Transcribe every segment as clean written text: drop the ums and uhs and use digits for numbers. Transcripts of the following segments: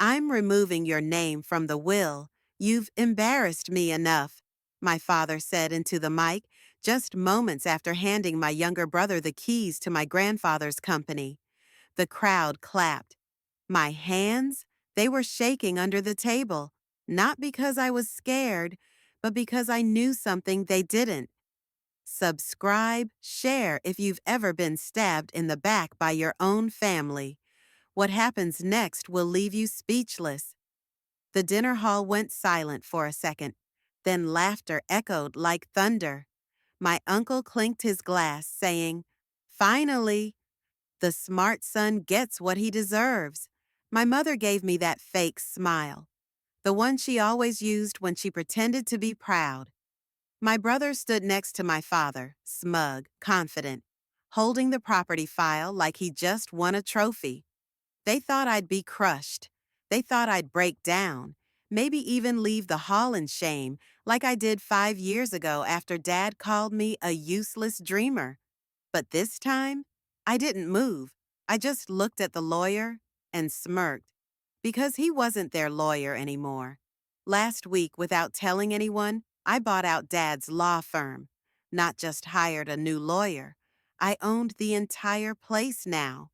I'm removing your name from the will. You've embarrassed me enough, my father said into the mic just moments after handing my younger brother the keys to my grandfather's company. The crowd clapped. My hands, they were shaking under the table, not because I was scared, but because I knew something they didn't. Subscribe, share if you've ever been stabbed in the back by your own family. What happens next will leave you speechless. The dinner hall went silent for a second. Then laughter echoed like thunder. My uncle clinked his glass, saying, "Finally, the smart son gets what he deserves." My mother gave me that fake smile, the one she always used when she pretended to be proud. My brother stood next to my father, smug, confident, holding the property file like he just won a trophy. They thought I'd be crushed. They thought I'd break down, maybe even leave the hall in shame, like I did 5 years ago after Dad called me a useless dreamer. But this time, I didn't move. I just looked at the lawyer and smirked, because he wasn't their lawyer anymore. Last week, without telling anyone, I bought out Dad's law firm. Not just hired a new lawyer. I owned the entire place now,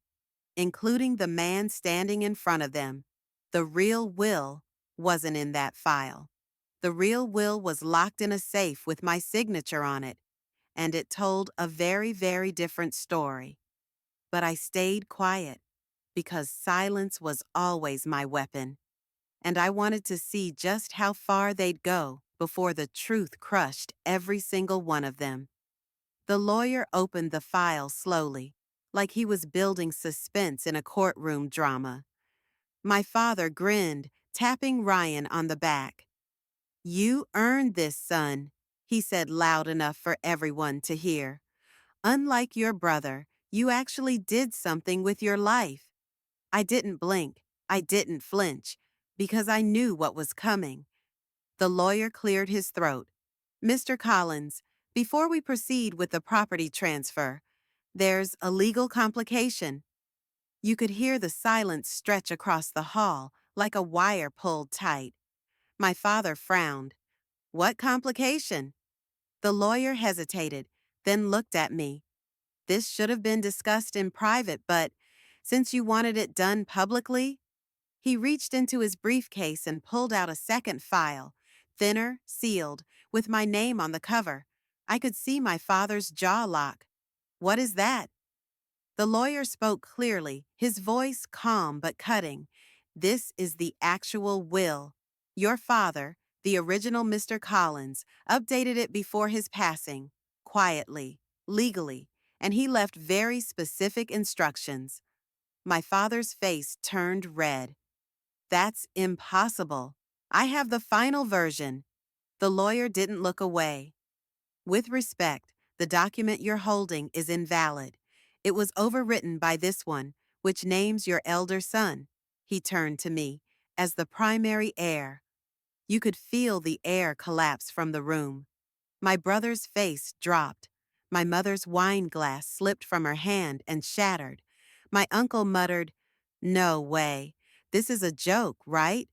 including the man standing in front of them. The real will wasn't in that file. The real will was locked in a safe with my signature on it, and it told a very, very different story. But I stayed quiet because silence was always my weapon, and I wanted to see just how far they'd go before the truth crushed every single one of them. The lawyer opened the file slowly, like he was building suspense in a courtroom drama. My father grinned, tapping Ryan on the back. "You earned this, son," he said loud enough for everyone to hear. "Unlike your brother, you actually did something with your life." I didn't blink. I didn't flinch, because I knew what was coming. The lawyer cleared his throat. "Mr. Collins, before we proceed with the property transfer, there's a legal complication." You could hear the silence stretch across the hall like a wire pulled tight. My father frowned. "What complication?" The lawyer hesitated, then looked at me. "This should have been discussed in private, but since you wanted it done publicly." He reached into his briefcase and pulled out a second file, thinner, sealed, with my name on the cover. I could see my father's jaw lock. "What is that?" The lawyer spoke clearly, his voice calm but cutting. "This is the actual will. Your father, the original Mr. Collins, updated it before his passing, quietly, legally, and he left very specific instructions." My father's face turned red. "That's impossible. I have the final version." The lawyer didn't look away. "With respect, the document you're holding is invalid. It was overwritten by this one, which names your elder son." He turned to me, "as the primary heir." You could feel the air collapse from the room. My brother's face dropped. My mother's wine glass slipped from her hand and shattered. My uncle muttered, "No way. This is a joke, right?"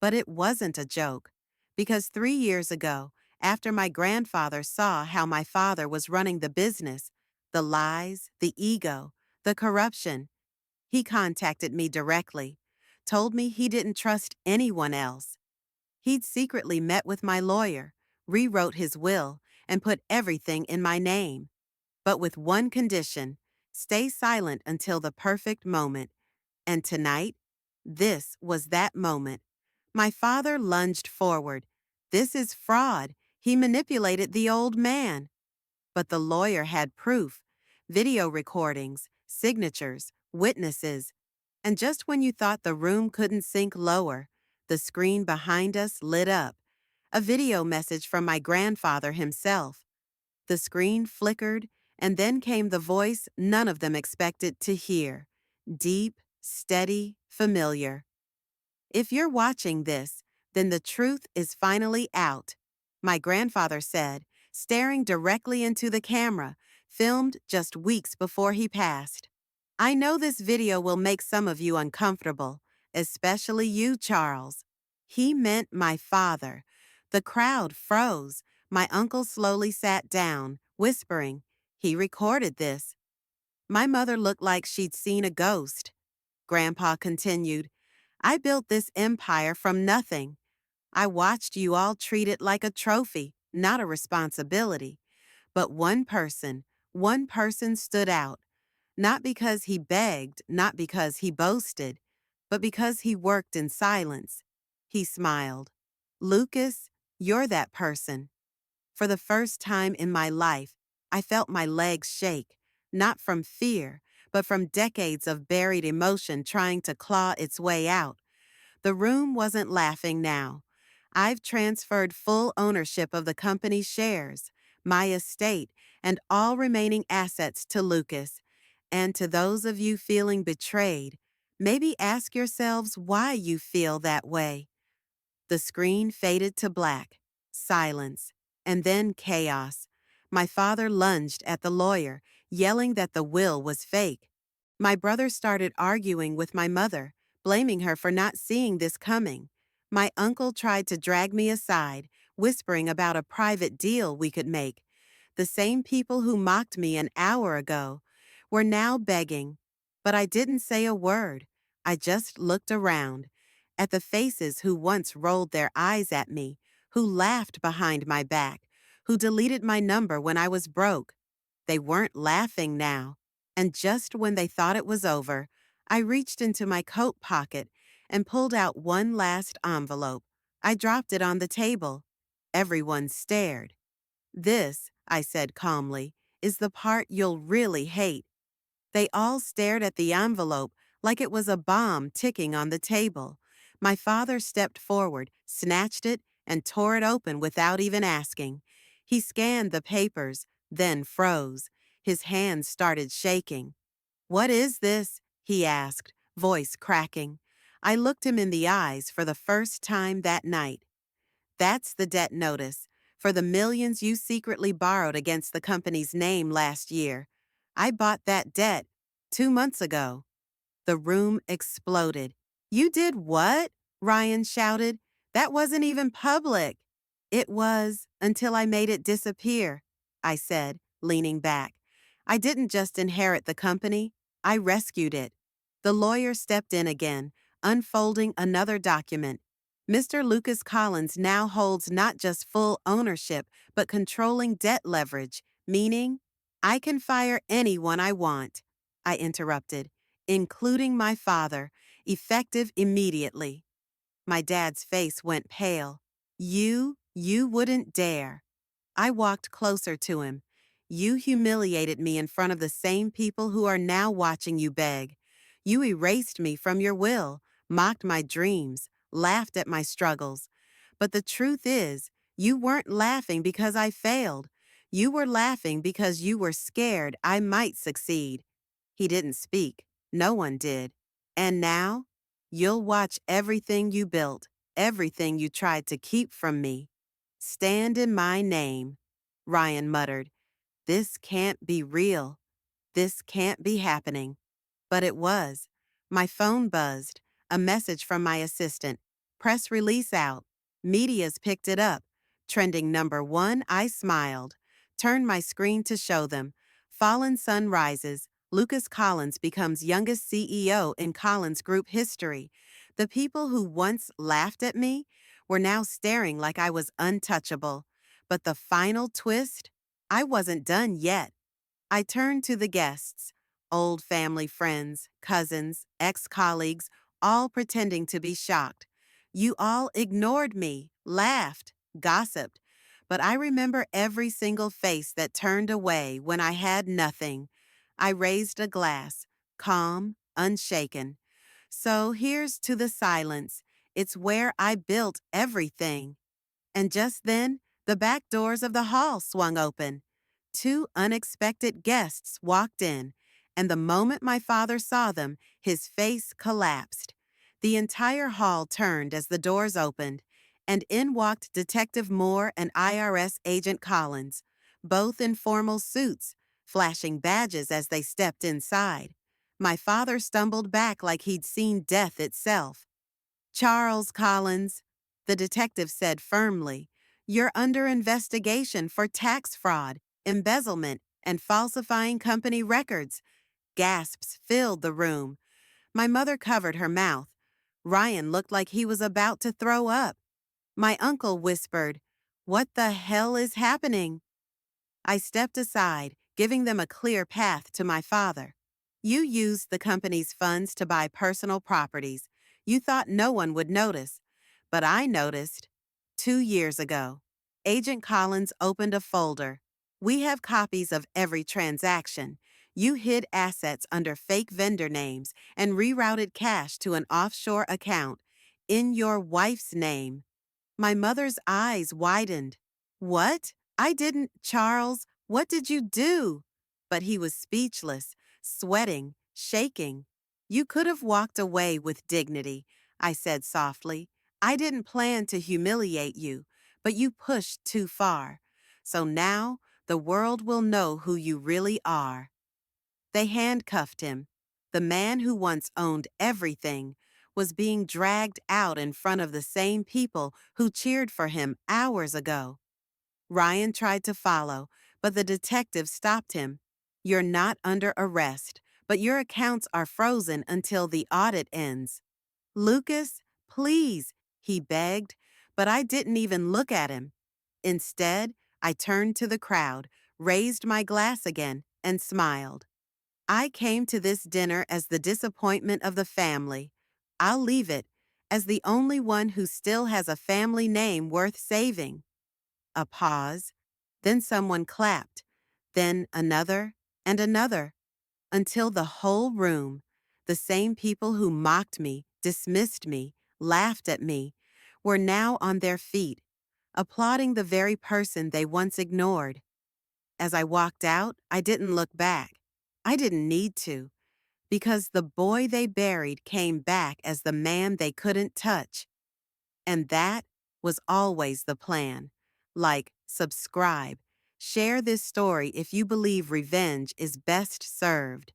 But it wasn't a joke, because 3 years ago, after my grandfather saw how my father was running the business, the lies, the ego, the corruption, he contacted me directly, told me he didn't trust anyone else. He'd secretly met with my lawyer, rewrote his will, and put everything in my name. But with one condition: stay silent until the perfect moment. And tonight, this was that moment. My father lunged forward. "This is fraud. He manipulated the old man." But the lawyer had proof: video recordings, signatures, witnesses. And just when you thought the room couldn't sink lower, the screen behind us lit up. A video message from my grandfather himself. The screen flickered, and then came the voice none of them expected to hear. Deep, steady, familiar. "If you're watching this, then the truth is finally out," my grandfather said, staring directly into the camera, filmed just weeks before he passed. "I know this video will make some of you uncomfortable. especially you, Charles. He meant my father. The crowd froze. My uncle slowly sat down, whispering, "He recorded this." My mother looked like she'd seen a ghost. Grandpa continued, "I built this empire from nothing. I watched you all treat it like a trophy, not a responsibility. But one person stood out. Not because he begged, not because he boasted, but because he worked in silence." He smiled. "Lucas, you're that person." For the first time in my life, I felt my legs shake, not from fear, but from decades of buried emotion trying to claw its way out. The room wasn't laughing now. I've transferred full ownership of the company's shares, my estate, and all remaining assets to Lucas. And to those of you feeling betrayed, maybe ask yourselves why you feel that way. The screen faded to black, silence, and then chaos. My father lunged at the lawyer, yelling that the will was fake. My brother started arguing with my mother, blaming her for not seeing this coming. My uncle tried to drag me aside, whispering about a private deal we could make. The same people who mocked me an hour ago were now begging. But I didn't say a word. I just looked around at the faces who once rolled their eyes at me, who laughed behind my back, who deleted my number when I was broke. They weren't laughing now. And just when they thought it was over, I reached into my coat pocket and pulled out one last envelope. I dropped it on the table. Everyone stared. "This," I said calmly, "is the part you'll really hate." They all stared at the envelope like it was a bomb ticking on the table. My father stepped forward, snatched it, and tore it open without even asking. He scanned the papers, then froze. His hands started shaking. "What is this?" he asked, voice cracking. I looked him in the eyes for the first time that night. "That's the debt notice for the millions you secretly borrowed against the company's name last year. I bought that debt 2 months ago." The room exploded. "You did what?" Ryan shouted. "That wasn't even public." "It was, until I made it disappear," I said, leaning back. "I didn't just inherit the company, I rescued it." The lawyer stepped in again, unfolding another document. "Mr. Lucas Collins now holds not just full ownership, but controlling debt leverage, meaning I can fire anyone I want." I interrupted, "including my father, effective immediately." My dad's face went pale. You wouldn't dare." I walked closer to him. "You humiliated me in front of the same people who are now watching you beg. You erased me from your will, mocked my dreams, laughed at my struggles. But the truth is, you weren't laughing because I failed. You were laughing because you were scared I might succeed." He didn't speak. No one did. "And now, you'll watch everything you built, everything you tried to keep from me, stand in my name." Ryan muttered, "This can't be real. This can't be happening." But it was. My phone buzzed. A message from my assistant. "Press release out." Media's picked it up. Trending #1, I smiled. Turned my screen to show them. Fallen sun rises. Lucas Collins becomes youngest CEO in Collins Group history. The people who once laughed at me were now staring like I was untouchable. But the final twist? I wasn't done yet. I turned to the guests, old family friends, cousins, ex-colleagues, all pretending to be shocked. You all ignored me, laughed, gossiped, but I remember every single face that turned away when I had nothing. I raised a glass, calm, unshaken. "So here's to the silence. It's where I built everything." And just then, the back doors of the hall swung open. Two unexpected guests walked in, and the moment my father saw them, his face collapsed. The entire hall turned as the doors opened, and in walked Detective Moore and IRS Agent Collins, both in formal suits, flashing badges as they stepped inside. My father stumbled back like he'd seen death itself. Charles Collins, the detective said firmly, you're under investigation for tax fraud, embezzlement, and falsifying company records. Gasps filled the room. My mother covered her mouth. Ryan looked like he was about to throw up. My uncle whispered, what the hell is happening? I stepped aside, giving them a clear path to my father. You used the company's funds to buy personal properties. You thought no one would notice. But I noticed. 2 years ago, Agent Collins opened a folder. We have copies of every transaction. You hid assets under fake vendor names and rerouted cash to an offshore account in your wife's name. My mother's eyes widened. What? I didn't, Charles. What did you do? But he was speechless, sweating, shaking. You could have walked away with dignity, I said softly. I didn't plan to humiliate you, but you pushed too far. So now the world will know who you really are. They handcuffed him. The man who once owned everything was being dragged out in front of the same people who cheered for him hours ago. Ryan tried to follow, but the detective stopped him. You're not under arrest, but your accounts are frozen until the audit ends. Lucas, please, he begged, but I didn't even look at him. Instead, I turned to the crowd, raised my glass again, and smiled. I came to this dinner as the disappointment of the family. I'll leave it as the only one who still has a family name worth saving. A pause. Then someone clapped. Then another and another. Until the whole room, the same people who mocked me, dismissed me, laughed at me, were now on their feet, applauding the very person they once ignored. As I walked out, I didn't look back. I didn't need to, because the boy they buried came back as the man they couldn't touch. And that was always the plan. Like, subscribe. Share this story if you believe revenge is best served